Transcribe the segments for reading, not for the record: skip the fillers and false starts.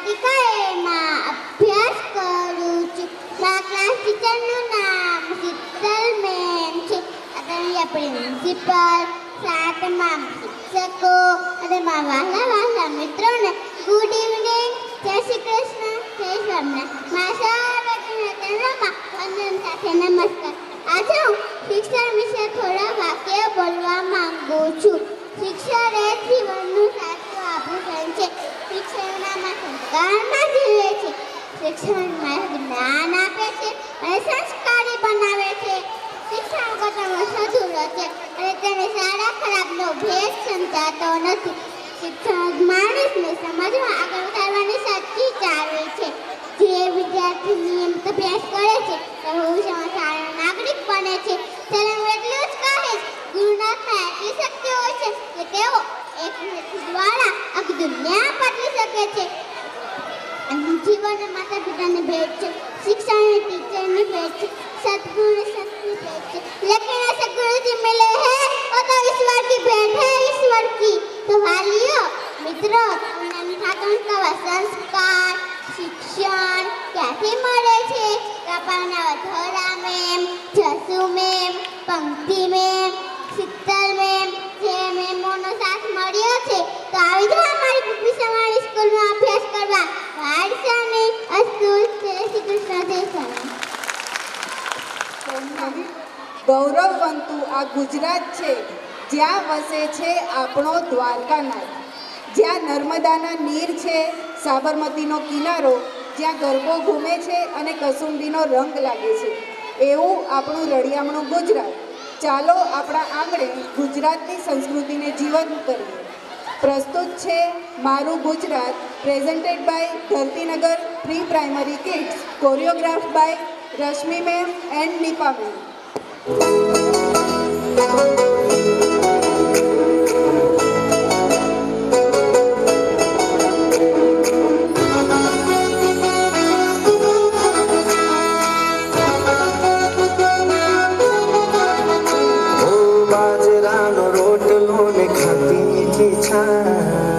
વાટિકાએમાં અભ્યાસ કરું છું. મારા ક્લાસ ટીચરનું નામ શીતલ મેમ છે. આદરણીય પ્રિન્સિપલ, સાતમા શિક્ષકો અને મારા વહાલા મિત્રોને ગુડ ઇવનિંગ, જય શ્રી કૃષ્ણ, જય સ્વામિનારાયણ. મારા ચરણોમાં વંદન સાથે નમસ્કાર. આજે હું શિક્ષણ વિશે થોડા વાક્ય બોલવા માંગુ છું. શિક્ષણ એ જીવનનું સાચું આભૂષણ છે. શિક્ષણમાં સંસ્કારમાં જીવે છે. શિક્ષણમાં જ્ઞાન આપે છે અને સંસ્કારી બનાવે છે. શિક્ષણ વગરનો અધૂરો છે અને તેને સારા ખરાબનો ભેદ સમજાતો નથી. શિક્ષણ માણસને સમજમાં આગળ વધારવાની સાચી ચાવી છે. જે વિદ્યાર્થી નિયમિત અભ્યાસ કરે છે તે ભવિષ્યમાં સારો નાગરિક બને છે. ત્યારે હું એટલું જ કહીશ, ગુરુનાથમાં એટલી શક્તિ હોય છે કે તેઓ એક વ્યક્તિ દ્વારા આખી દુનિયા બદલી શકે છે. જીવન માતા પિતાની ભેટ છે, શિક્ષણ टीचरनी भेंट છે, सतगुरु शक्ति भेंट છે. लेकिन ऐसे गुरु जी मिले हैं वो तो ईश्वर की भेंट है, ईश्वर की. तो वालियों मित्रों, संस्कार શિક્ષણ ક્યાંથી મળે છે? કપાના વથોરા મેમ, જસુ મેમ, પંક્તિ મેમ, શીતલ મેમ જે મેમોનો સાથ મળ્યો છે. તો આવી જાઓ અમારી પૃથ્વી સમાણી સ્કૂલમાં અભ્યાસ કરવા. વારસાની અસ્તુ. જય શ્રી કૃષ્ણ, જય સ્વામી. ગૌરવવંતુ આ ગુજરાત છે, જ્યાં વસે છે આપણો દ્વારકાનાથ, જ્યાં નર્મદાના નીર છે, સાબરમતીનો કિનારો, જ્યાં ગરબો ઘૂમે છે અને કસુંબીનો રંગ લાગે છે, એવું આપણું રળિયામણું ગુજરાત. ચાલો આપણા આંગણે ગુજરાતની સંસ્કૃતિને જીવંત કરીએ. પ્રસ્તુત છે મારું Gujarat, presented by Dhartinagar pre primary kids, choreograph by Rashmi ma'am and Nipa ma'am. મીઠી છાશ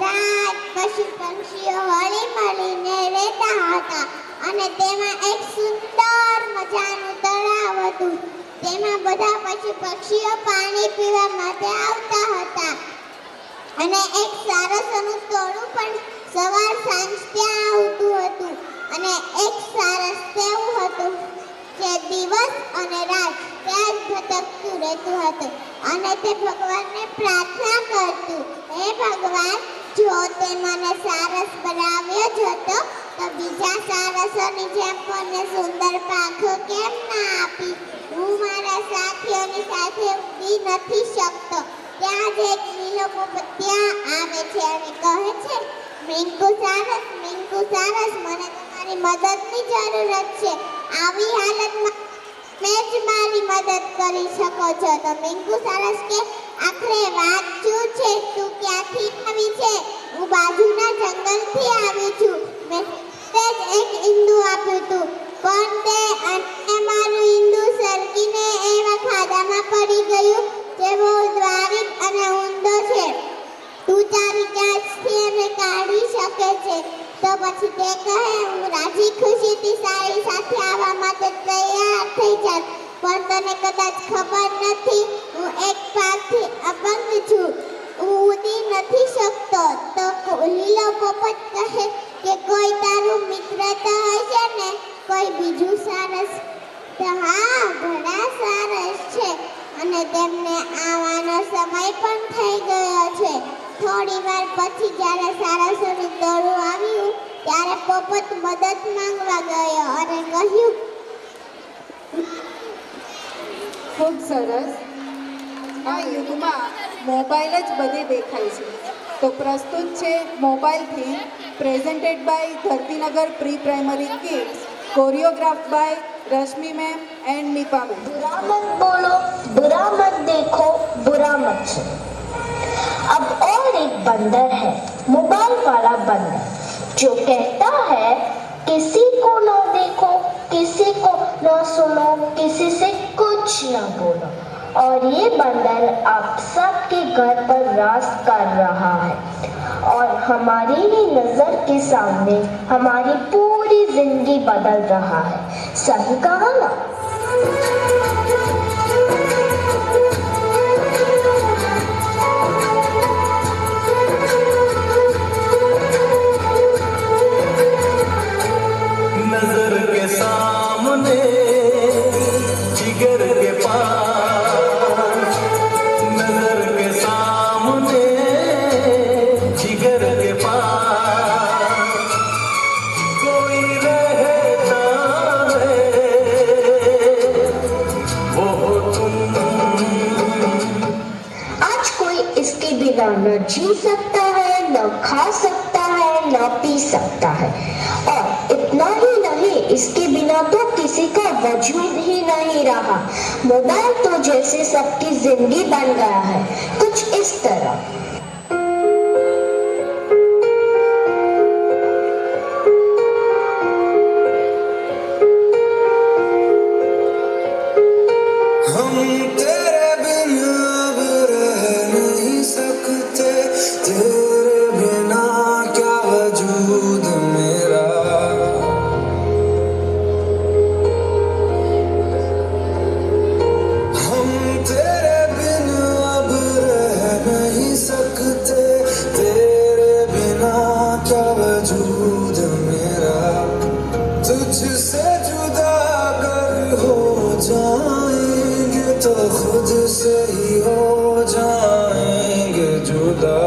બધા જ પશુ પક્ષીઓ હળી મળીને રહેતા હતા અને તેમાં એક સુંદર મજાનું તળાવ હતું. તેમાં બધા પશુ પક્ષીઓ પાણી પીવા માટે આવતા હતા અને એક સારસોનું ટોળું પણ સવાર સાંજ ત્યાં આવતું હતું. અને એક સારસ તેવું હતું જે દિવસ અને રાત ત્યાં જ ભટકતું રહેતું હતું અને તે ભગવાનને પ્રાર્થના કરતું, હે ભગવાન, જો તે મને સારસ બનાવ્યો જ હતો તો બીજા સારસોની જેમ મને સુંદર પાંખો કેમ ના આપી? હું મારા સાથીઓની સાથે ઉડી નથી શકતો. ત્યાં જ એક લીલો પોપટ ત્યાં આવે છે અને કહે છે, મિંકુ સારસ, મને તમારી મદદની જરૂરત છે. આવી હાલતમાં મેં જ મારી મદદ કરી શકો છો. તો મિંકુ સારસ કે, આખરે વાત શું છે? તું ક્યાંથી આવી છે? હું બાજુના જંગલથી આવી છું. મેં તે જ એક ઈંડું આપ્યું હતું, પણ તે અને મારું ઈંડું સરકીને એવા ખાડામાં પડી ગયું જે બહુ દ્વારિક અને ઊંડો છે. તું તારી ચાંચથી એને કાઢી શકે છે. તો પછી તે કહે, હું રાજી ખુશીથી તારી સાથે આવવા માટે તૈયાર થઈ જાત, પણ તને કદાચ ખબર નથી, હું એક પગથી અપંગ છું, હું ઉડી નથી શકતો. તો લીલો પોપટ કહે કે કોઈ તારું મિત્ર તો હશે ને, કોઈ બીજું સારસ? તો હા, ઘણા સારસ છે અને તેમને આવવાનો સમય પણ થઈ ગયો છે. થોડી વાર પછી જ્યારે સારસોનું ટોળું આવ્યું ત્યારે પોપટ મદદ માંગવા ગયો અને કહ્યું, ખૂબ સરસ. આ યુગમાં મોબાઈલ જ બધે દેખાય છે, તો પ્રસ્તુત છે મોબાઈલથી presented by Dhartinagar pre primary kids, choreograph by Rashmi ma'am and Nipa ma'am. बुरा मत बोलो, बुरा मत देखो, बुरा मत सुनो। अब और एक बंदर है, मोबाइल वाला बंदर, जो कहता है किसी को ना देखो, किसी को ना सुनो, किसी से कुछ ना बोलो। और ये बंदर आप सबके घर पर राज कर रहा है और हमारी ही नजर के सामने हमारी पूरी जिंदगी बदल रहा है। सही कहा ना? नजर के सामने जिगर के पास, नजर के सामने जिगर के पास कोई रहता है, वो हो तुम। आज कोई इसके बिना न जी सकता है, न खा सकता है, न पी सकता है, और इतना ही नहीं, इसके बिना तो किसी का वजूद ही नहीं रहा। मोबाइल तो जैसे सबकी जिंदगी बन गया है, कुछ इस तरह। हम तेरे बिन अब रह नहीं सकते, तेरे बिना क्या वजूद मेरा। हम तेरे बिन अब रह नहीं सकते, तेरे बिना क्या वजूद मेरा। तुझसे जुदा अगर हो जाएंगे तो खुद से ही हो जाएंगे जुदा,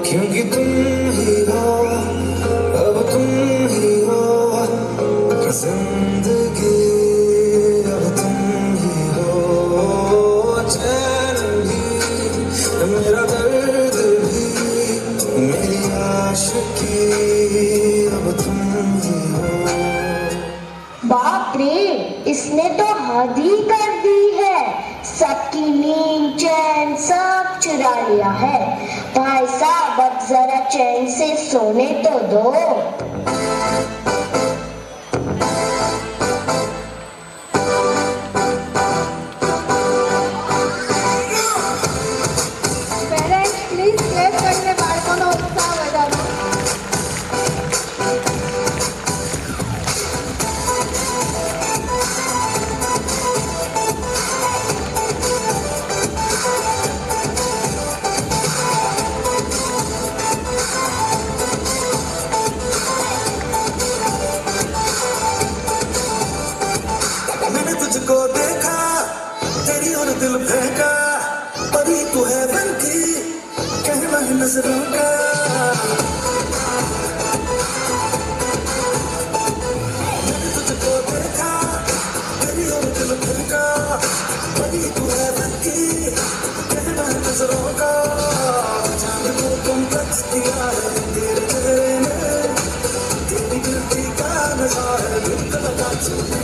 क्योंकि तुम ही हो, अब तुम ही हो जिंदगी, अब तुम ही हो चैन भी, मेरा दर्द भी, मेरी आशिकी, अब तुम ही हो। बाप रे, इसने तो हद ही कर दी है, सबकी नींद चैन सब चुरा लिया है। भाई साहब, अब जरा चैन से सोने तो दो। પેરેન્ટ્સ नजरों का तुझको देखा तेरी और दिल धड़का बड़ी तू है बनकी कहना नजरों का जान को कॉम्प्लेक्स किया है तेरे चेहरे में तेरी गिरती का नशा है दिल लगा चुकी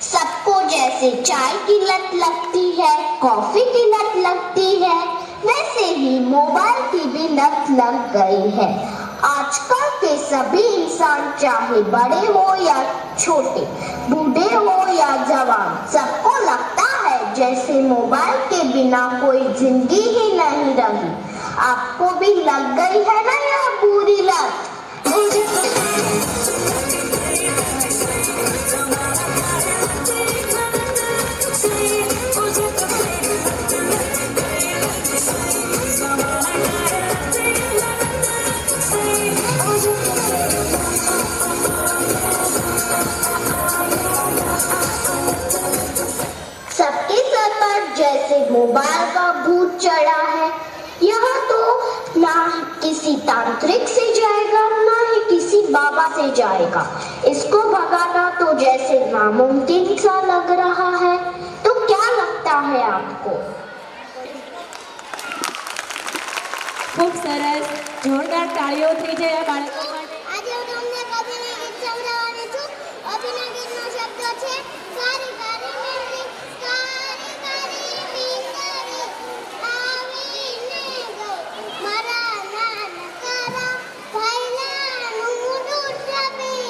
सबको जैसे चाय की लत लगती है, कॉफी की लत लगती है, वैसे ही मोबाइल की भी लत लग गई है। आजकल के सभी इंसान चाहे बड़े हो या छोटे, बूढ़े हो या जवान, सबको लगता है जैसे मोबाइल के बिना कोई जिंदगी ही नहीं रही। आपको भी लग गई है ना यह बुरी लत? सबके सर पर जैसे मोबाइल का भूत चढ़ा है। यह तो ना ही किसी तांत्रिक से जाएगा, ना ही किसी बाबा से जाएगा। इसको भगाना तो जैसे नामुमकिन सा लग रहा है। तो क्या लगता है आपको? ખૂબ સરસ, જોરદાર તાળીઓ થઈ જાય આ બાળકો માટે. આજે હું તમને એક અભિનય ગીત સંભળાવવાની છું. અભિનય ગીતનો શબ્દ છે કારી કારી મીંડી, કારી કારી મીંડી આવીને ગઈ મારા નાનકડા ભાઈલાનું દૂધ પી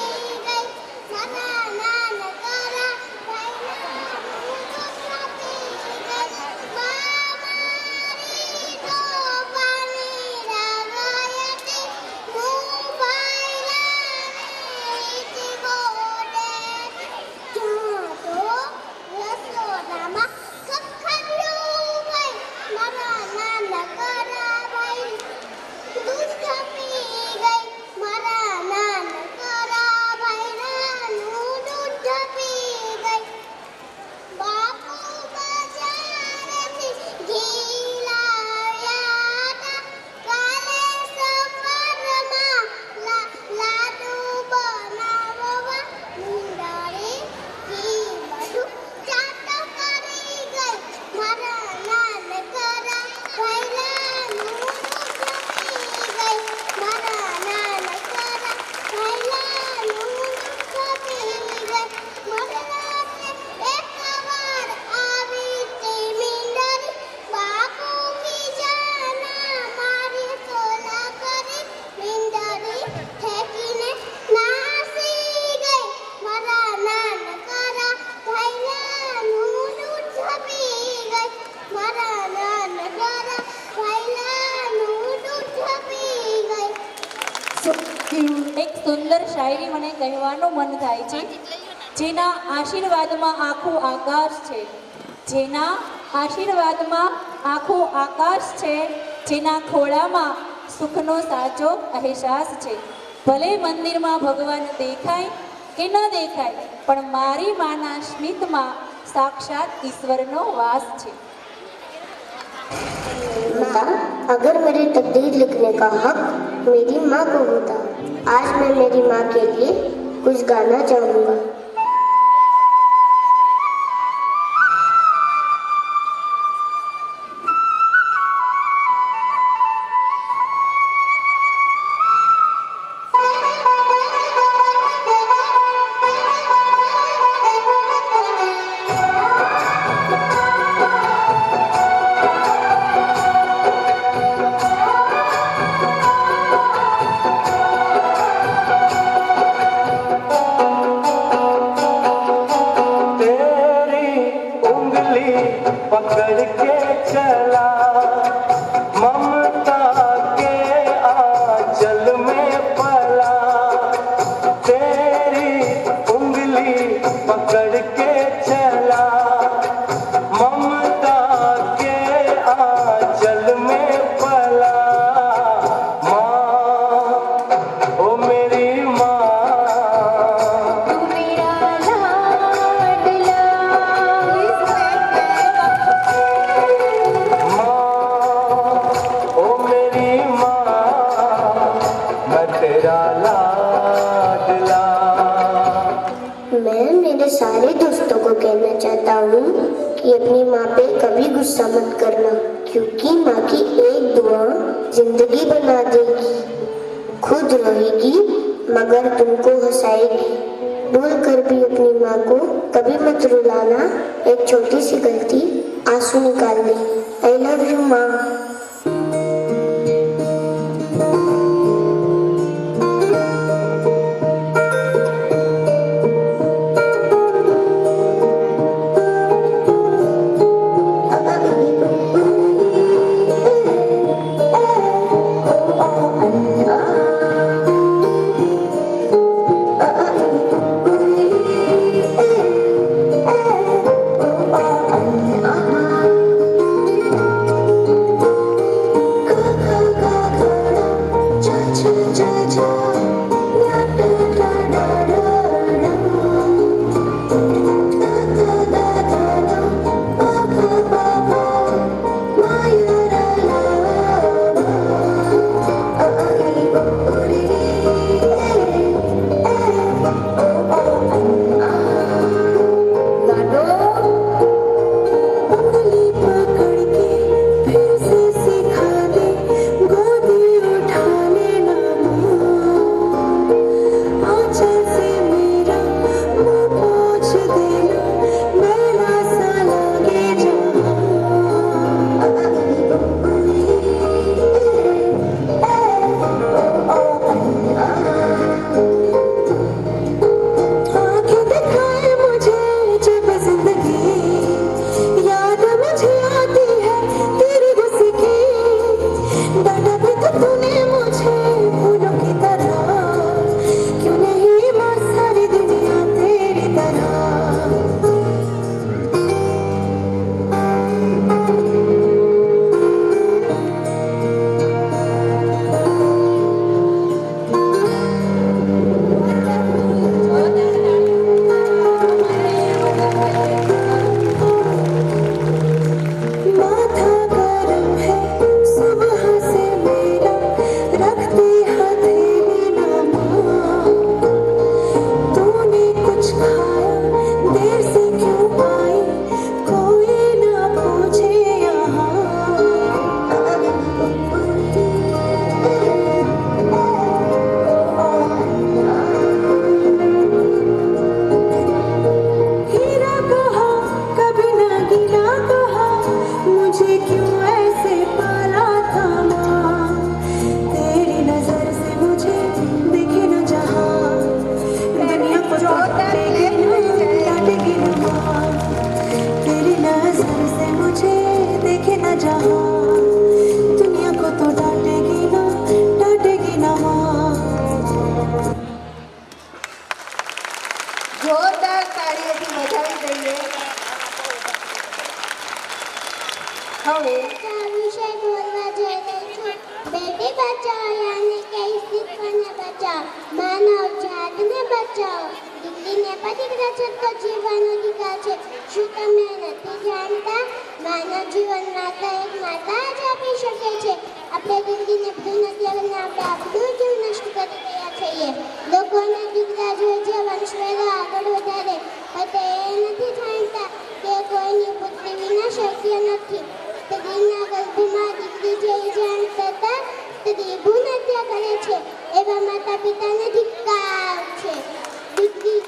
ગઈ, મારા નાનકડા ભાઈલાનું દૂધ પી ગઈ, મારી તોફાની રાગાયતી હું ભાઈલાની ગોડે ક્યાં તો રસોડામાં ખખડ્યું ગઈ મારા નાનકડા ભાઈ દૂધ પી ગઈ, મારા નાનકડા ભાઈલાનું દૂધ પી ગઈ. બાપુ બજારેથી ઘી લાવ્યા તા, કાલે સવારમાં લાડુ બનાવવા મીંડળી ઘી બધું ચાટો કરી ગઈ, મારા નાનકડા ભાઈલાનું દૂધ પી ગઈ, મારા નાનકડા ભાઈલાનું દૂધ પી ગઈ. મગરાતે એકવાર આવી તે મીંડળી, બાપુ બીજાના મારી સોલા કરી મીંડળી ઠેકીને નાસી ગઈ, મારા નાનકડા ભાઈલાનું દૂધ પી ગઈ, મારા નાનકડા ભાઈલાનું દૂધ પી ગઈ. એક સુંદર શાયરી મને કહેવાનું મન થાય છે. જેના આશીર્વાદમાં આખું આકાશ છે, જેના આશીર્વાદમાં આખું આકાશ છે, જેના ખોળામાં સુખનો સાચો અહેસાસ છે. ભલે મંદિરમાં ભગવાન દેખાય કે ન દેખાય, પણ મારી માના સ્મિતમાં સાક્ષાત ઈશ્વરનો વાસ છે. माँ, अगर मेरी तकदीर लिखने का हक मेरी माँ को होता, आज मैं मेरी माँ के लिए कुछ गाना चाहूँगा. पकड़ के चला ममता के आंचल में पला, तेरी उंगली पकड़ के चला ममता के आंचल सारे दोस्तों को कहना चाहता हूँ कि अपनी माँ पे कभी गुस्सा मत करना, क्योंकि माँ की एक दुआ जिंदगी बना देगी। खुद रोएगी मगर तुमको हंसाएगी। भूल कर भी अपनी माँ को कभी मत रुलाना। एक छोटी सी गलती आंसू निकाल दे। आई लव यू माँ। જોરદાર તાળીઓથી વધાવી દઈએ. હવે વિષય બોલવા જઈ રહી છું. બેટી બચાવો યાને કઈ શીખવાને બચાવો, માનવ જાતને બચાવો. દીકરીને પતિગ્રહ છતો જીવન અધિકાર છે. શું તમે નથી જાણતા? માનવ જીવન માત્ર એક માતા જ આપી શકે છે. આપણે દીકરીને ભૂલ નથી અને આપણે આપણું જીવ નષ્ટ કરી રહ્યા છીએ. લોકોને દીકરા જોઈએ છે વંશવેલો આગળ વધારે, પણ તે નથી જાણતા કે કોઈની પુત્રી વિના શક્ય નથી. સ્ત્રીના ગર્ભમાં દીકરી જેવી જાણ થતાં સ્ત્રી ભૂલ હત્યા કરે છે. એવા માતા પિતાને ધિક્કાર છે. દીકરી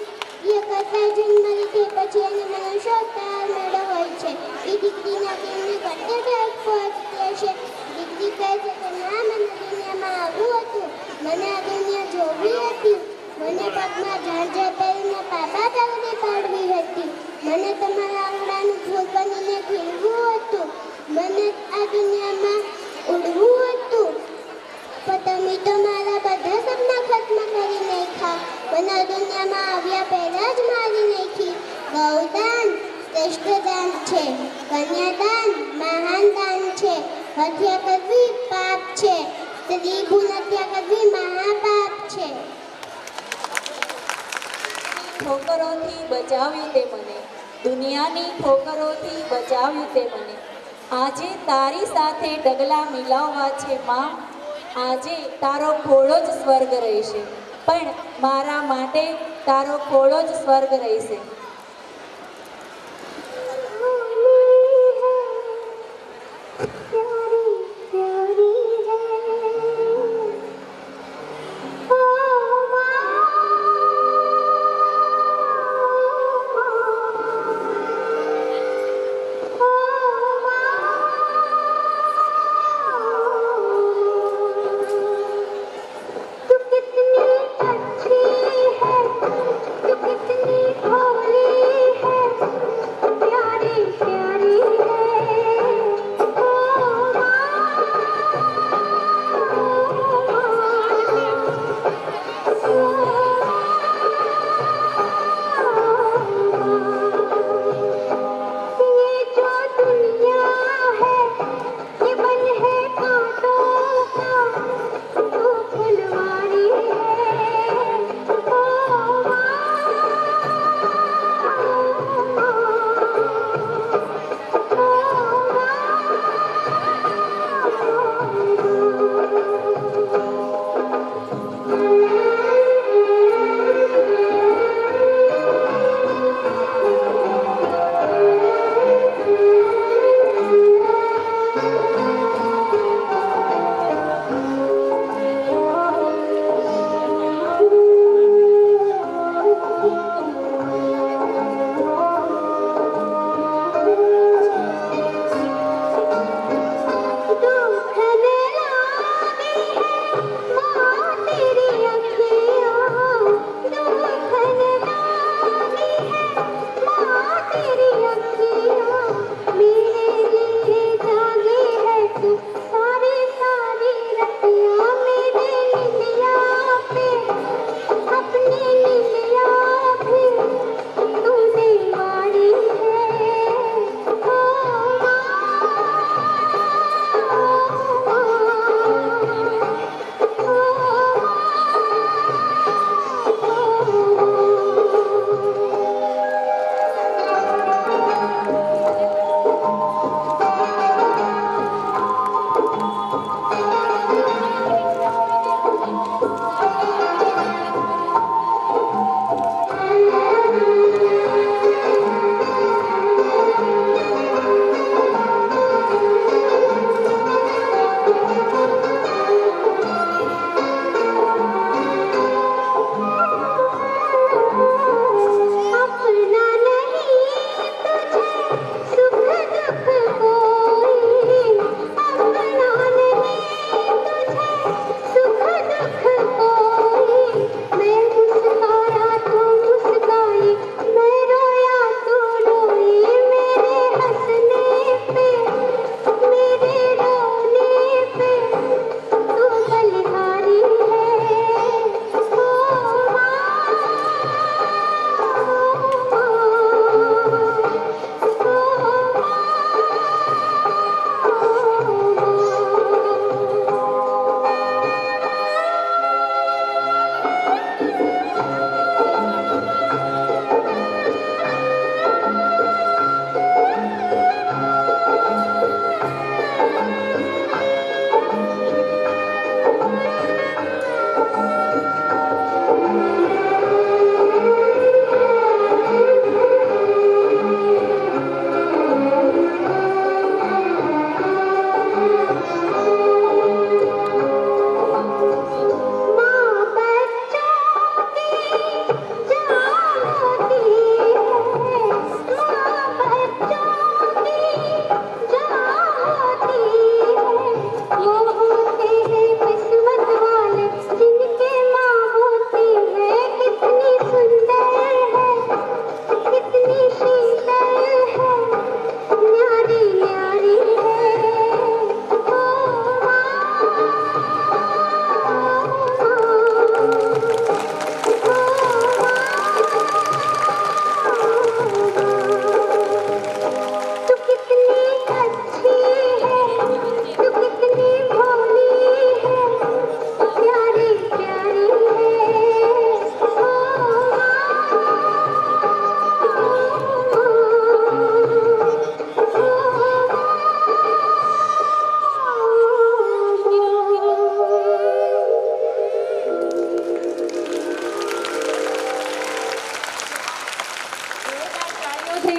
કરતા જન્મ લીધે પછી એને મનુષ્ય અવતાર મેળવ્યો હોય છે. એ દીકરીના દિલને કટે પહોંચતી હશે. દીકરી કહે છે કે ના, મને દુનિયામાં આવવું હતું, મને આ દુનિયા જોવી હતી, મને પગમાં ઝાંઝર પહેરીને પાપા તરફી પાડવી હતી, મને તમારા આંગણાનું ફૂલ બનીને ખીલવું હતું, મને આ દુનિયામાં ઉડવું હતું, પણ તમે તો મારા બધા સપના ખત્મ કરી નાખ્યા. મને આ દુનિયામાં આવ્યા પહેલા જ મારી નાખી. ગૌદાન શ્રેષ્ઠ દાન છે. કન્યાદાન મહાન દાન છે. હત્યા કરવી પાપ છે. સ્ત્રી ભૂલ હત્યા કરવી મહાપાપ છે. ઠોકરોથી બચાવ્યું તે મને, દુનિયાની ઠોકરોથી બચાવ્યું તે મને. આજે તારી સાથે ડગલા મિલાવવા છે માં. આજે તારો ખોળો જ સ્વર્ગ રહેશે, પણ મારા માટે તારો ખોળો જ સ્વર્ગ રહેશે.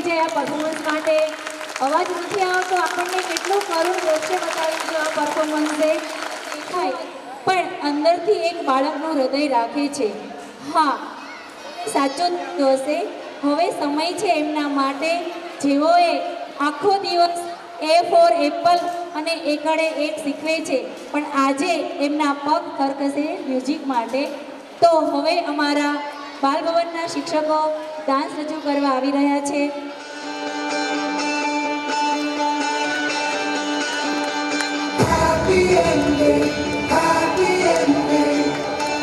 જાય આ પરફોર્મન્સ માટે. અવાજ નથી આવતો, આપણને કેટલું કરુણ દ્રશ્ય બતાવ્યું છે આ પરફોર્મન્સે દેખાય, પણ અંદરથી એક બાળકનું હૃદય રાખે છે. હા, સાચો હશે. હવે સમય છે એમના માટે જેઓએ આખો દિવસ એ ફોર એપલ અને એકડે એક શીખવે છે, પણ આજે એમના પગ ખરખશે મ્યુઝિક માટે. તો હવે અમારા બાલભવનના શિક્ષકો ડાન્સ રજૂ કરવા આવી રહ્યા છે. Happy ending, happy ending.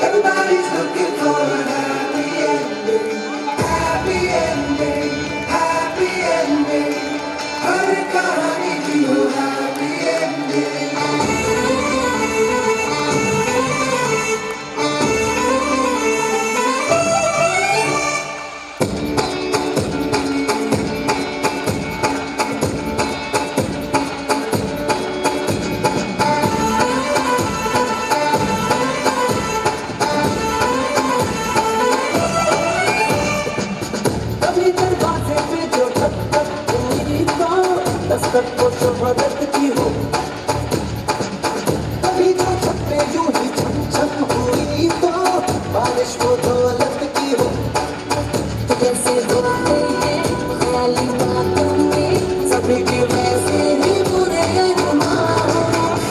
Everybody's looking for a happy ending. Happy ending, happy ending. हर कहानी की हो happy ending. कभी दरवाजे पे जो ठक ठक हुई तो दस्तक वो शोहरत की हो. कभी जो छत पे यूं ही छम छम हुई तो बारिश वो दौलत की हो. तो जैसे होते हैं ख्याली बातों में सभी के वैसे ही बुरे अरमान.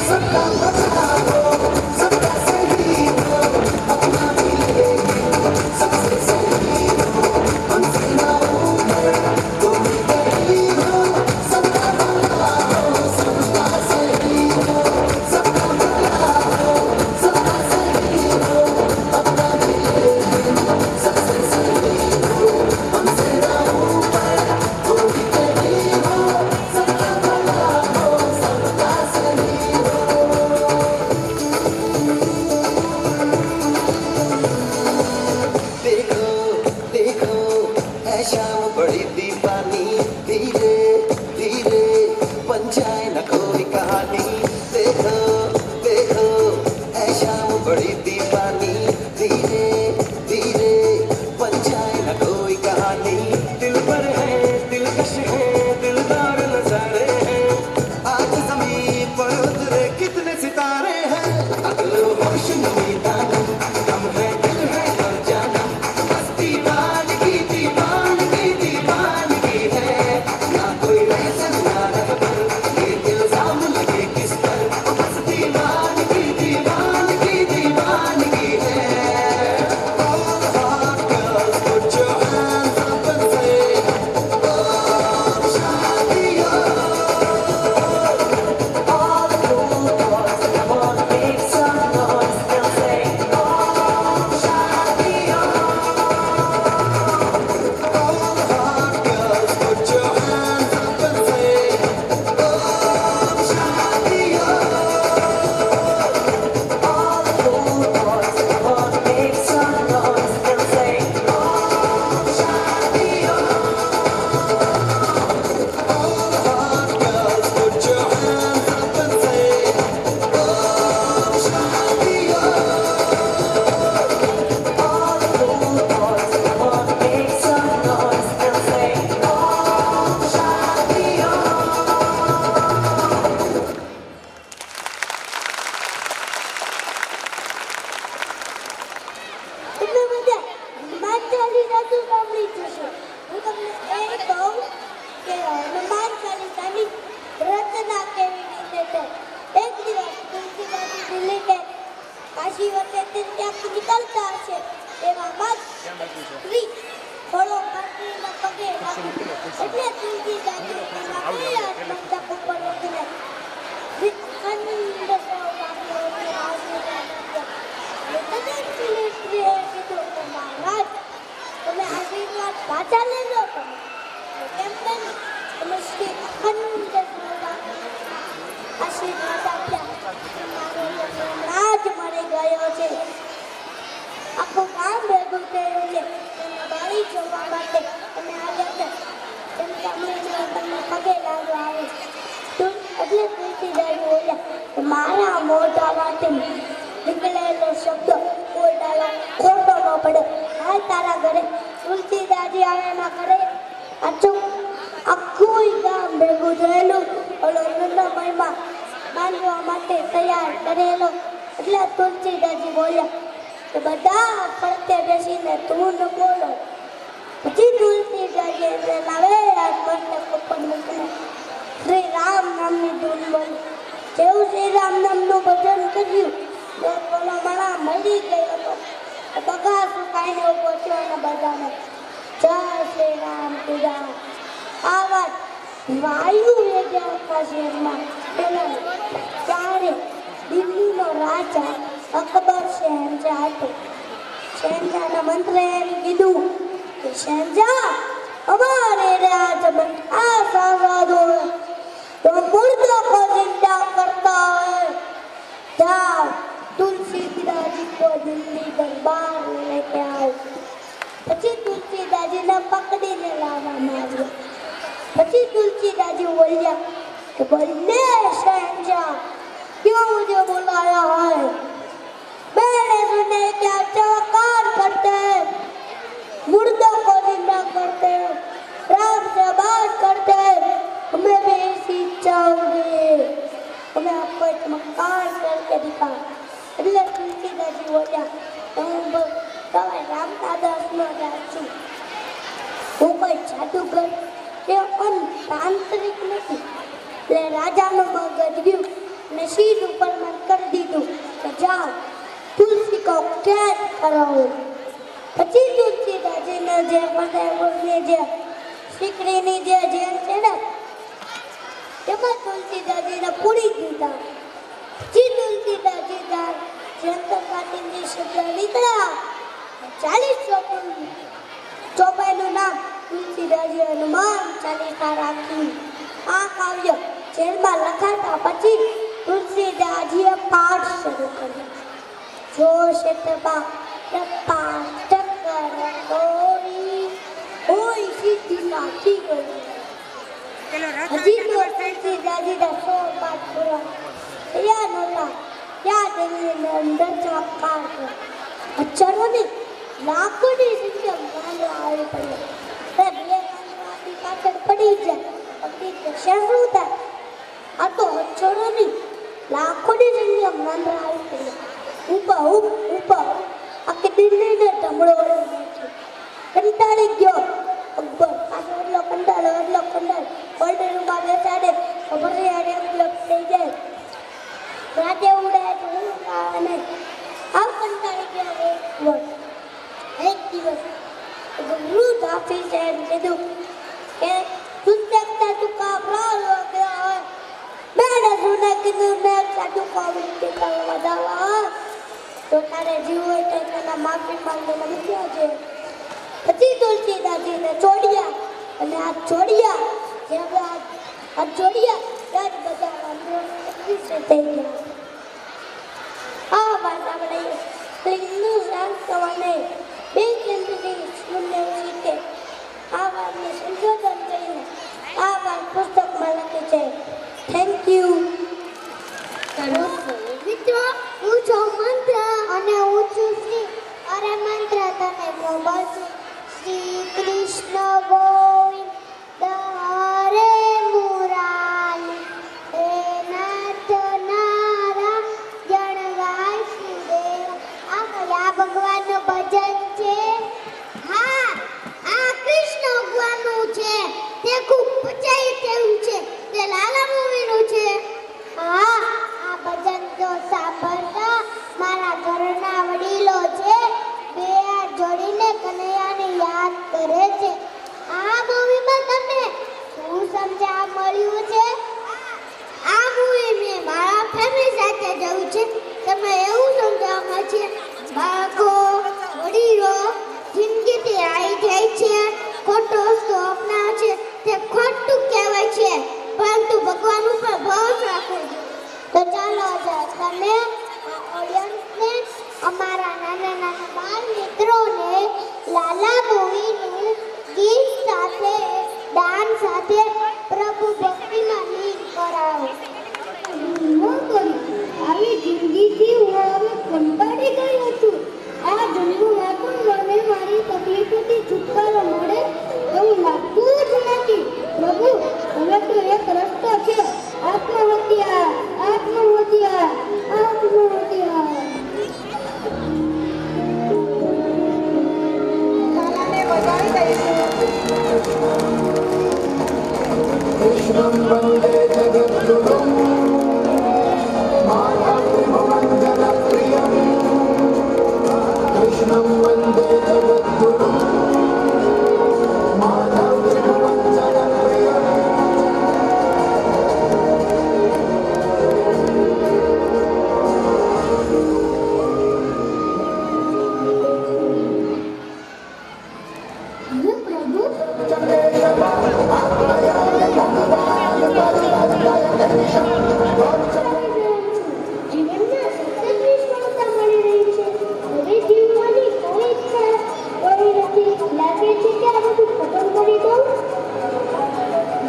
सबका बदला हो, सबका सही हो, अपना भी लेके सबसे सही हो. हमसे ना ऊपर तुम कहीं हो. सबका भला हो, सबका सही हो, सबका भला हो, सबका सही हो, अपना भी लेके सबसे सही हो. हमसे ना ऊपर तुम कहीं हो. सबका भला हो, सबका सही हो. देखो देखो है शाम बड़ी दीवानी. धीरे धीरे बन जाए न कोई कहानी. देखो देखो है शाम बड़ी दीवानी. धीरे धीरे बन जाए न कोई कहानी. दिल पर है दिलकश है दिलदार नजारे हैं. आज जमीन पर उतरे कितने सितारे हैं. अगलो होश नमी दाना हम है दिल है और जाना. बस दीवानगी दीवानगी दीवानगी है. ना कोई रहसन ना रहबर ये इल्जाम लगे किस पर. बस दीवानगी दीवानगी दीवानगी है. All hot girls put your hands up and say Om Shanti Om. All the cool boys come on make some noise. They'll say Om Shanti Om. All the hot girls put your hands up and say Om Shanti Om. All the cool boys come on make some noise. They'll say Om Shanti Om. All the hot girls put your hands up and say Om Shanti Om. All the cool boys come on make some noise. They'll say Om Shanti Om. તમે બધા હનુમાન ચાલીસા સાંભળી જશો. હું તમને એ કહું કે હનુમાન ચાલીસાની રચના કેવી રીતે થઈ. એક દિવસ તુલસીદાસજી દિલ્હી કે કાશી વખતે ત્યાંથી નીકળતા હશે એવામાં સ્ત્રી થોડો મંત્રીના પગે લાગી. એટલે તુલસીદાસજી એના બે હાથ મંડપ ઉપર મૂકીને વિખંડ સૌભાગ્ય આશીર્વાદ આપ્યા. તમે આશીર્વાદ પાછા લેજો. કેમ તમે શ્રી અખંડ આશીર્વાદ આપ્યા. રાજ મળી ગયો છે. આખું ગામ ભેગું થયું છે. તમે બાળી જોવા માટે તમે આવ્યા છે. તેમ તમને પગે લાગવા આવે છે. એટલે તુલસીદાસ બોલ્યા મારા મોઢામાંથી નીકળેલો શબ્દ કોઈ ડાલો ખોટો ન પડે. હાલ તારા ઘરે તુલસીદાસજી આવે એના ઘરે આચું ગામ ભેગું થયેલું ઓલો નંદાભાઈમાં બાંધવા માટે તૈયાર કરેલો. એટલે તુલસીદાસજી બોલ્યા કે બધા ફરતે બેસીને તું ન બોલો. પછી તુલસીદાસજી એને લાવે આ મસ્તક ઉપર મૂકીને શ્રી રામ નામની ધૂન બોલી. જેવું શ્રી રામ નામનું ભજન કર્યું તો ઓલો માણા મળી ગયો હતો. બગા સુકાઈને ઉભો થયો અને બધાને જય શ્રી રામ કીધા. આ વાત વાયુ વેગે આખા શહેરમાં ફેલાઈ. ત્યારે દિલ્હીનો રાજા અકબર શહેનશાહ હતો. શહેનશાહના મંત્રે એમ કીધું કે શહેનશાહ, અમારે રાજમાં આ સાંસદો तो मुर्दों को जिंदा करता है. जाओ तुलसीदास जी को दिल्ली दरबार में लेके आओ. પછી તુલસીદાસજીને પકડીને લાવવામાં આવ્યા. પછી તુલસીદાસજી બોલ્યા कि बोले शहनशाह, क्यों मुझे बुलाया है? मैंने सुने क्या चौकार करते हैं, मुर्दों को जिंदा करते हैं, राम से बात करते हैं. हमें भी ऐसी इच्छा होगी. हमें आपको एक मकान करके दिखा. એટલે તુલસીદાસજી બોલ્યા હું તમે રામદાસમાં જાઉં છું. હું કોઈ જાદુગર કે તાંત્રિક નથી. એટલે રાજાનું મગજ ગયું અને શીર ઉપર મન કરી દીધું કે જાઓ તુલસી કો કેદ કરો. પછી તુલસીદાસજીને જે ફતેહપુરની જે સિકરીની જે જેલ છે ને એમાં તુલસીદાસજીને પૂરી દીધા. પછી તુલસીદાસજી જયંતકાલીનજી શબ્દ નીકળ્યા. 40 ચોપાઈનું નામ તુલસીદાસજી હનુમાન ચાલીસા રાખ્યું. આ કાવ્ય જેલમાં લખાતા પછી તુલસીદાસજીએ પાઠ શરૂ કર્યો. જો શેતબા પાઠ કરી કોઈ સિદ્ધિ સાચી ગઈ. હજી તો તુલસીદાસજીના 100 પાઠ પૂરા થયા નહોતા ત્યાં તેની અંદર ચમત્કાર થયો. અક્ષરોની લાખોની સંખ્યા ગાંડવા આવી પડ્યો. બે ગાંડવાની પાછળ પડી જાય શું થાય? આ તો અક્ષરોની લાખોની સંખ્યા ગાંડવા આવી પડ્યો. ઉપર આખી દિલ્હીને ઢમડો વળી નાખ્યો. કંટાળી ગયો અકબર. પાછો એટલો કંટાળો પલટણમાં બેસાડે ખબર એટલો થઈ જાય. રાતે ઉડાય તો અને આમ કંટાળી ગયા. એક દિવસ વૃદ્ધ ઓફિસે એમ કીધું કે તું देखता तू काबरा हो गया है. मैंने सुना कि तूने साधु को विनती करवा दवा तो तारे जीव હોય તો તેના માફી માંગીને મૂક્યા છે. પછી તુલસીદાસજીને છોડ્યા અને આ છોડ્યા ત્યાં જ બધા વિશે થઈ ગયા. આ વાત આપણે લિંગનું શાંતવાને બે કેન્દ્રની શૂન્ય શીખે આ વાતને સંશોધન કરીને આ વાત પુસ્તકમાં લખી છે. Thank you. મિત્રો હું છું મંત્ર અને હું છું શ્રી. અરે મંત્ર તને ખબર છે? શ્રી કૃષ્ણ ગોવિંદ હરે મુરારી હે નાથ નારા જણવાય સુદેવ. આ કયા ભગવાનનું ભજન છે? હા, આ કૃષ્ણ ભગવાનનું છે. તે ખૂબ પચાઈ તેવું છે. તે લાલા મૂવીનું છે. હા, આ ભજન તો સાંભળતા મારા ઘરના વડીલો છે બે હાથ જોડીને કનૈયાને યાદ કરે છે. આ મૂવીમાં તમને શું સમજવા મળ્યું છે? આ મૂવી મેં મારા ફેમિલી સાથે જોયું છે. તમે એવું સમજવામાં છે બાળકો વડીલો જિંદગીથી આવી જાય છે, ખોટો રસ્તો અપનાવે છે, તે ખોટું કહેવાય છે, પરંતુ ભગવાન ઉપર ભરોસો રાખવો જોઈએ. તો ચાલો તમે આ ઓડિયન્સને અમારા નાના નાના બાળ મિત્રોને લાલા મૂવીનું ગીત સાથે ડાન્સ સાથે પ્રભુ ભક્તિમાં લીન કરાવો. આવી જિંદગીથી હું હવે કંટાળી ગયો છું. આ જન્મમાં પણ મને મારી તકલીફોથી છુટકારો મળે એવું લાગતું જ નથી. પ્રભુ હવે તો હે પ્રભુ જીવનમાં સતત નિષ્ફળતા મળી રહી છે. હવે જીવવાની કોઈ ઈચ્છા કોઈ નથી. લાગે છે કે આ બધું ખતમ કરી દઉં.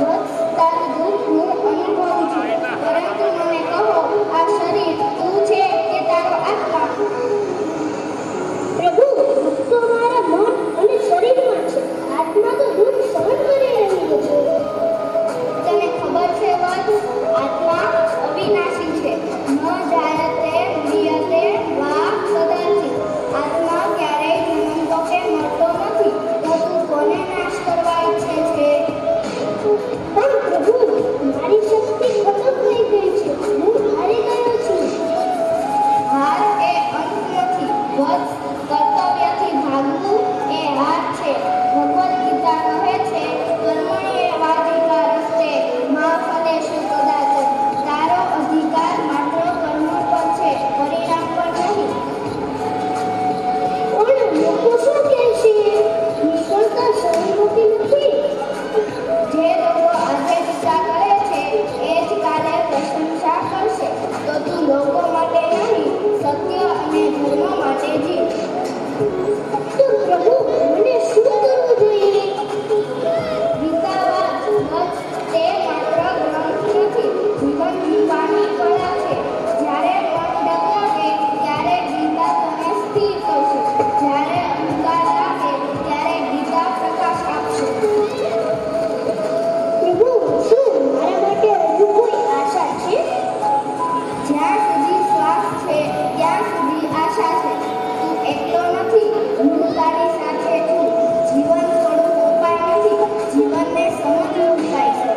વત્સ, તારું દુઃખ હું અનુભવું છું, પરંતુ મને કહો, આ શરીર તું છે કે તારો આત્મા? પ્રભુ, દુઃખ તો મારા મન અને શરીરમાં છે. આત્મા તો દુઃખ સહન કરી રહી છે. તને ખબર છે વાત? આત્મા અવિનાશી છે. ન જાયતે મ્રિયતે વા કદાચિત. આત્મા ક્યારેય જન્મતો કે મરતો નથી. તો તું કોને નાશ કરવા ઈચ્છે છે? પણ પ્રભુ, મારી શક્તિ ખતમ થઈ ગઈ છે. હું હારી ગયો છું. હાર એ અંત નથી. વત્સ, કર્તવ્યથી ભાગવું એ હાર છે. ભગવદ્ ગીતા કહે છે, કર્મણ્યેવાધિકારસ્તે મા ફલેષુ કદાચન. તારો અધિકાર માત્ર કર્મ પર છે, પરિણામ પર નહીં. પણ લોકો શું કહેશે? નિષ્ફળતા સહનમતી નથી. જે લોકો આજે ટીકા કરે છે એ જ કાલે પ્રશંસા કરશે. તો તું લોકો માટે નહીં, સત્ય અને ધર્મ માટે જીવ. તો પ્રભુ, મને શું કરવું જોઈએ? ગીતા વાંચ. વત્સ, તે માત્ર ગ્રંથ નથી, જીવન જીવવાની કળા છે. જ્યારે મન ડગમગે ત્યારે ગીતા તને સ્થિર કરશે. જ્યારે અંધકાર લાગે ત્યારે ગીતા પ્રકાશ આપશે. પ્રભુ, શું મારા માટે હજુ કોઈ આશા છે? જ્યાં સુધી શ્વાસ છે ત્યાં સુધી આશા છે. તું એકલો નથી, હું તારી સાથે છું. જીવન થોડું ઉપાય નથી, જીવનને સમજવું ઉપાય છે.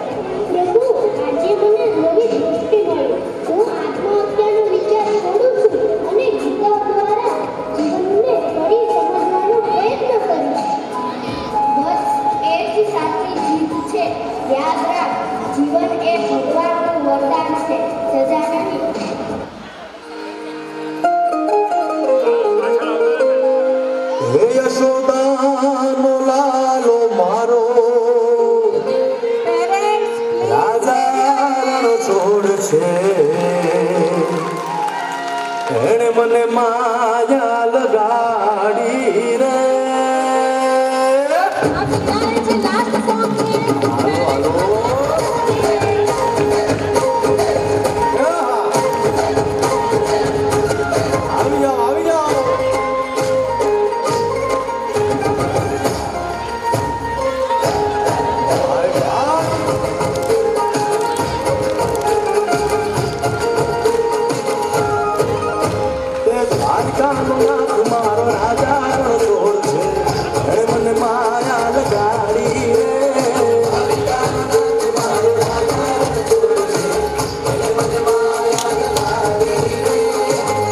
પ્રભુ, આજે મને નવી દૃષ્ટિ મળી. હું આત્મહત્યાનો વિચાર છોડું છું અને ગીતા દ્વારા જીવનને ફરી સમજવાનો પ્રયત્ન કરીશ. બસ એ જ સાચી જીત છે. યાદ રાખ, જીવન એ ભગવાનનું વરદાન છે, સજા નહીં. હે યશોદાનો લાલો મારો, રાજાનો છોડ છે. એણે મને માયા લગાડી રે. હાલો, હાલો. આવી જાઓ, આવી જાઓ. મારો રાજા છોડ છે. એણે મને માયા લગાડી રે.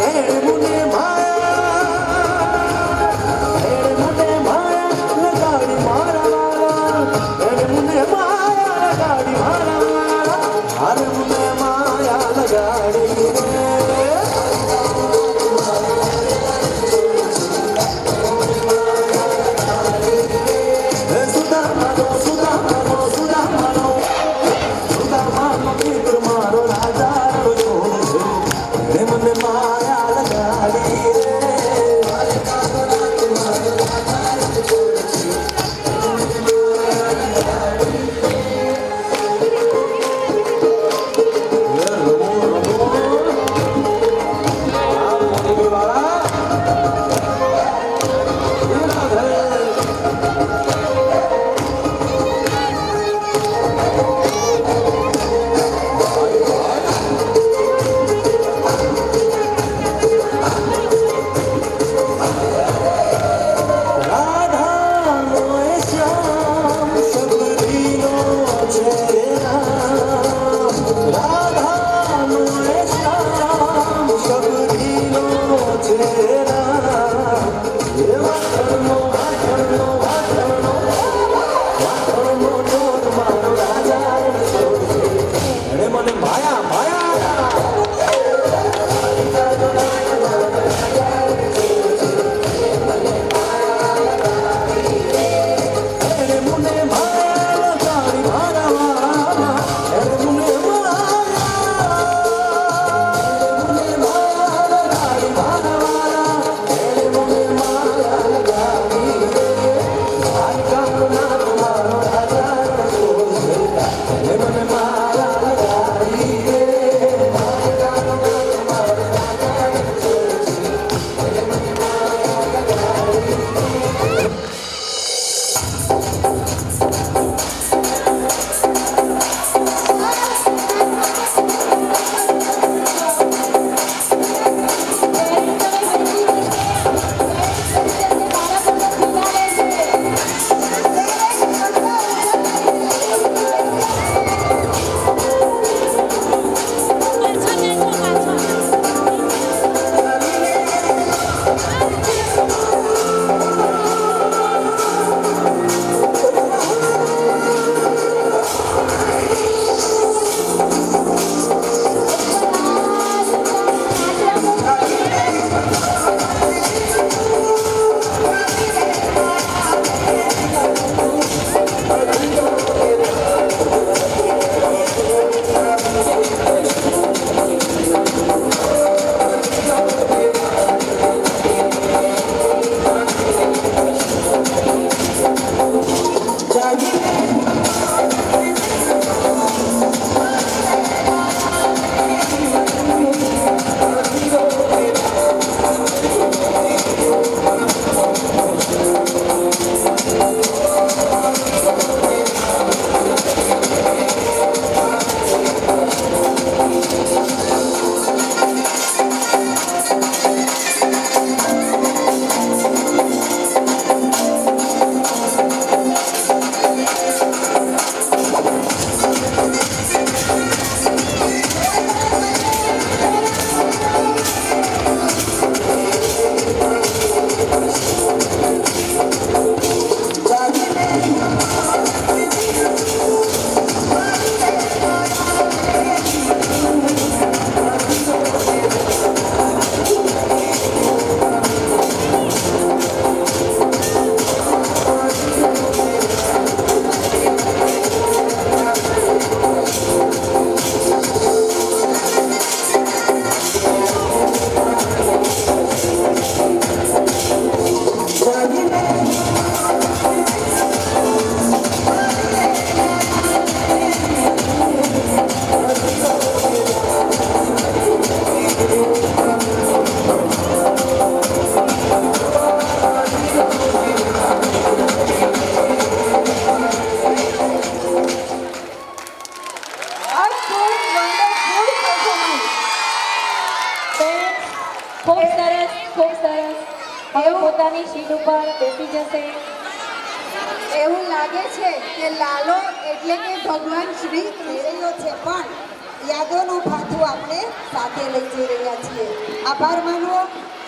એણે મને માયા લગાડી મારા વાળા. એણે મને માયા લગાડી મારા વાળા. અરે મને માયા લગાડી રે. Eso ખૂબ સરસ, ખૂબ સરસ. હવે પોતાની સીટ ઉપર બેસી જશે. એવું લાગે છે કે લાલો એટલે કે ભગવાન શ્રી કૃષ્ણ છે, પણ યાદોનું ભાથું આપણે સાથે લઈ જઈ રહ્યા છીએ. આભાર માનવો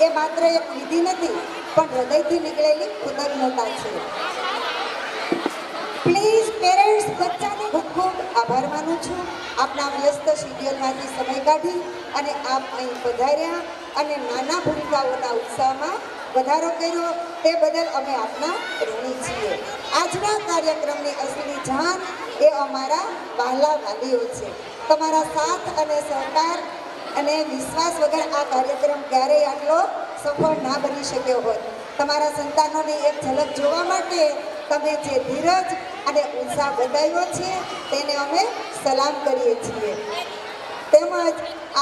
એ માત્ર એક વિધિ નથી, પણ હૃદયથી નીકળેલી કૃતજ્ઞતા છે. પ્લીઝ પેરેન્ટ્સ, બચ્ચાને ખૂબ ખૂબ આભાર માનું છું. આપના વ્યસ્ત શિડ્યુલમાંથી સમય કાઢી અને આપ અહીં પધાર્યા અને નાના ભૂમિકાઓના ઉત્સાહમાં વધારો કર્યો તે બદલ અમે આપના ઋણી છીએ. આજના કાર્યક્રમની અસલી જાન એ અમારા વહાલા વાલીઓ છે. તમારા સાથ અને સહકાર અને વિશ્વાસ વગર આ કાર્યક્રમ ક્યારેય આટલો સફળ ના બની શક્યો હોત. તમારા સંતાનોની એક ઝલક જોવા માટે તમે જે ધીરજ અને ઉત્સાહ બતાવ્યો છે તેને અમે સલામ કરીએ છીએ. તેમજ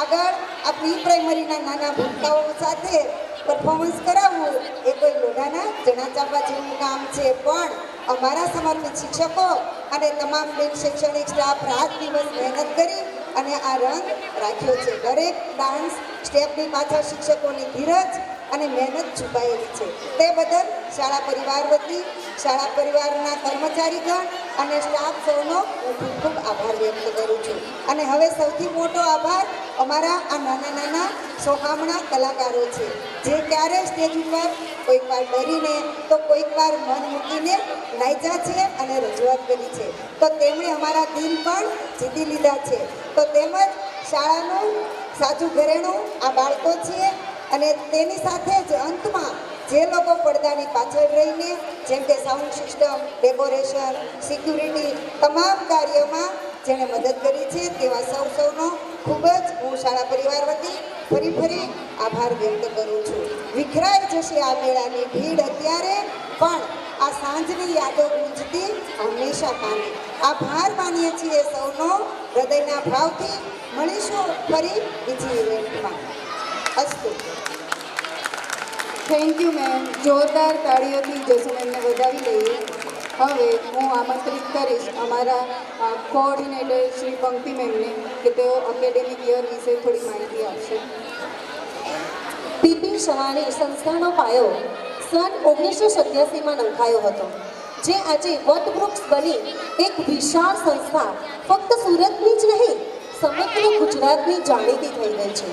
આગળ આ પ્રી પ્રાઇમરીના નાના ભૂલકાઓ સાથે પરફોર્મન્સ કરાવવું એ કોઈ લોઢાના ચણા ચાપવા જેવું કામ છે, પણ અમારા સમર્પિત શિક્ષકો અને તમામ બિન શૈક્ષણિક સ્ટાફ રાત દિવસ મહેનત કરી અને આ રંગ રાખ્યો છે. દરેક ડાન્સ સ્ટેપની પાછળ શિક્ષકોની ધીરજ અને મહેનત છુપાયેલી છે. તે બદલ શાળા પરિવાર વતી શાળા પરિવારના કર્મચારીગણ અને સ્ટાફ સૌનો હું ખૂબ ખૂબ આભાર વ્યક્ત કરું છું. અને હવે સૌથી મોટો આભાર અમારા આ નાના નાના સોહામણા કલાકારો છે, જે ક્યારેય સ્ટેજ ઉપર કોઈક વાર ડરીને તો કોઈક વાર મન મૂકીને નાચ્યા છે અને રજૂઆત કરી છે. તો તેમણે અમારા દિલ પણ જીતી લીધા છે. તો તેમજ શાળાનું સાચું ઘરેણું આ બાળકો છે. અને તેની સાથે જ અંતમાં જે લોકો પડદાની પાછળ રહીને જેમ કે સાઉન્ડ સિસ્ટમ, ડેકોરેશન, સિક્યુરિટી તમામ કાર્યમાં જેણે મદદ કરી છે તેવા સૌનો ખૂબ જ હું શાળા પરિવાર વતી ફરી આભાર વ્યક્ત કરું છું. વિખરાઈ જશે આ મેળાની ભીડ અત્યારે, પણ આ સાંજની યાદો ગુંજતી હંમેશા કામે. આભાર માનીએ છીએ સૌનો હૃદયના ભાવથી. મળીશું ફરી બીજી ઇવેન્ટમાં. અસ્તુ. Thank you ma'am. જોરદાર તાળીઓથી જસમેનને વધાવી લઈએ. હવે હું આમંત્રિત કરીશ અમારા કોઓર્ડિનેટર શ્રી પંક્તિ મેમને કે તેઓ એકેડેમિક યર વિશે થોડી માહિતી આપશે. પીપી સવાણી સંસ્થાનો પાયો સન 1987માં નંખાયો હતો, જે આજે વટવૃક્ષ બની એક વિશાળ સંસ્થા ફક્ત સુરતની જ નહીં સમગ્ર ગુજરાતની જાણીતી થઈ ગઈ છે.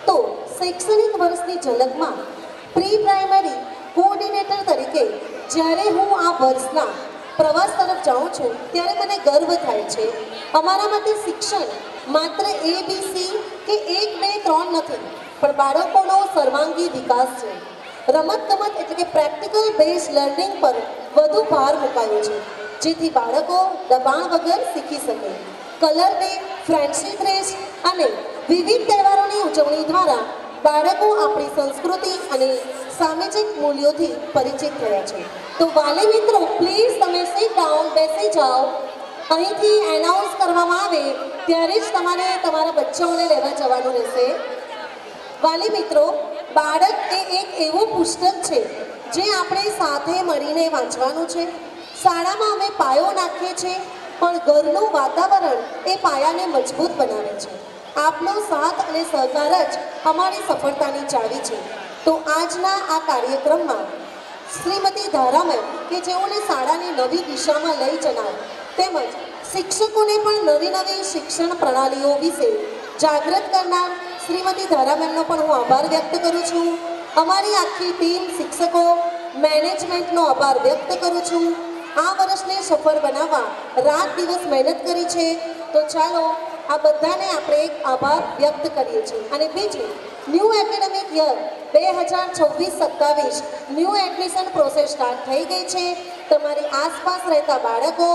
તો શૈક્ષણિક વર્ષની ઝલકમાં પ્રી પ્રાઇમરી કોઓર્ડિનેટર તરીકે જ્યારે હું આ વર્ષના પ્રવાસ તરફ જાઉં છું ત્યારે મને ગર્વ થાય છે. અમારા માટે શિક્ષણ માત્ર ABC કે 1, 2, 3 નથી, પણ બાળકોનો સર્વાંગી વિકાસ છે. રમતગમત એટલે કે પ્રેક્ટિકલ બેઝ લર્નિંગ પર વધુ ભાર મુકાયો છે, જેથી બાળકો દબાણ વગર શીખી શકે. કલર ડે, ફ્રેન્ડશિપ રેસ અને વિવિધ તહેવારોની ઉજવણી દ્વારા બાળકો આપણી સંસ્કૃતિ અને સામાજિક મૂલ્યોથી પરિચિત થયા છે. તો વાલી મિત્રો, પ્લીઝ તમે સીટ ડાઉન, જાઓ, અહીંથી એનાઉન્સ કરવામાં આવે ત્યારે જ તમારે તમારા બચ્ચાઓને લેવા જવાનું રહેશે. વાલી મિત્રો, બાળક એ એક એવું પુસ્તક છે જે આપણે સાથે મળીને વાંચવાનું છે. શાળામાં અમે પાયો નાખીએ છીએ, પણ ઘરનું વાતાવરણ એ પાયાને મજબૂત બનાવે છે. આપનો સાથ અને સહકાર જ અમારી સફળતાની ચાવી છે. તો આજના આ કાર્યક્રમમાં શ્રીમતી ધારામેમ કે જેઓને શાળાની નવી દિશામાં લઈ જનાર તેમજ શિક્ષકોને પણ નવી નવી શિક્ષણ પ્રણાલીઓ વિશે જાગૃત કરનાર શ્રીમતી ધારામેમનો પણ હું આભાર વ્યક્ત કરું છું. અમારી આખી ટીમ શિક્ષકો મેનેજમેન્ટનો આભાર વ્યક્ત કરું છું. આ વર્ષને સફળ બનાવવા રાત દિવસ મહેનત કરી છે. તો ચાલો આ બધાને આપણે એક આભાર વ્યક્ત કરીએ છીએ. અને બીજું, new academic year 2026-27 new admission process start થઈ ગઈ છે. તમારી આસપાસ રહેતા બાળકો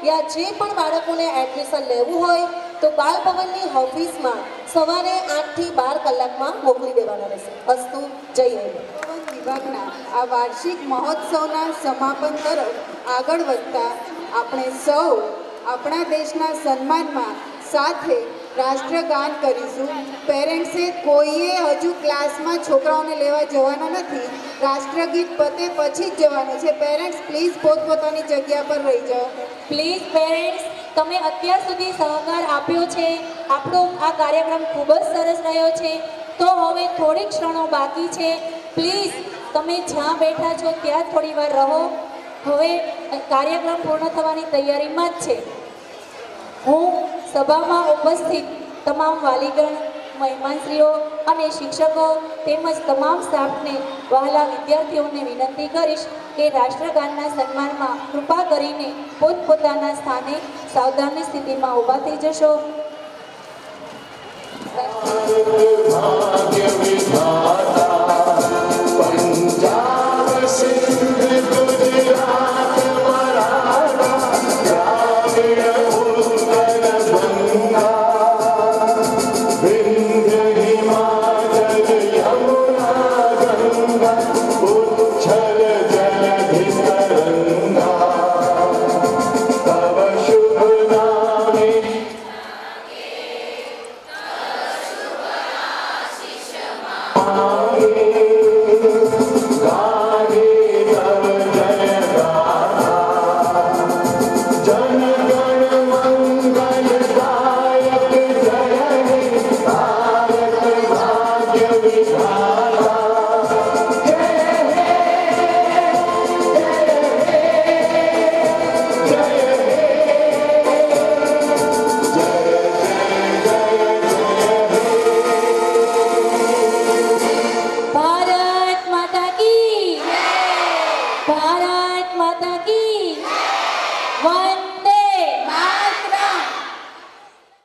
યા જે પણ બાળકોને એડમિશન લેવું હોય તો બાલ ભવનની ઓફિસમાં સવારે 8 થી 12 કલાકમાં મોકલી દેવાના રહેશે. અસ્તુ, જય હિન્દ. ભવન વિભાગના આ વાર્ષિક મહોત્સવના સમાપન તરફ આગળ વધતા આપણે સૌ આપણા દેશના સન્માનમાં સાથે રાષ્ટ્રગાન કરીશું. પેરેન્ટ્સે કોઈએ હજુ ક્લાસમાં છોકરાઓને લેવા જવાના નથી. રાષ્ટ્રગીત પતે પછી જ જવાનું છે. પેરેન્ટ્સ પ્લીઝ પોતપોતાની જગ્યા પર રહી જાઓ. પ્લીઝ પેરેન્ટ્સ, તમે અત્યાર સુધી સહકાર આપ્યો છે. આપણો આ કાર્યક્રમ ખૂબ જ સરસ રહ્યો છે. તો હવે થોડીક ક્ષણો બાકી છે. પ્લીઝ તમે જ્યાં બેઠા છો ત્યાં થોડી વાર રહો. હવે કાર્યક્રમ પૂર્ણ થવાની તૈયારીમાં જ છે. હું સભામાં ઉપસ્થિત તમામ વાલીગણ, મહેમાનશ્રીઓ અને શિક્ષકો તેમજ તમામ સ્ટાફને, વહાલા વિદ્યાર્થીઓને વિનંતી કરીશ કે રાષ્ટ્રગાનના સન્માનમાં કૃપા કરીને પોતપોતાના સ્થાને સાવધાનની સ્થિતિમાં ઊભા થઈ જશો. ભાગ્ય વિધાતા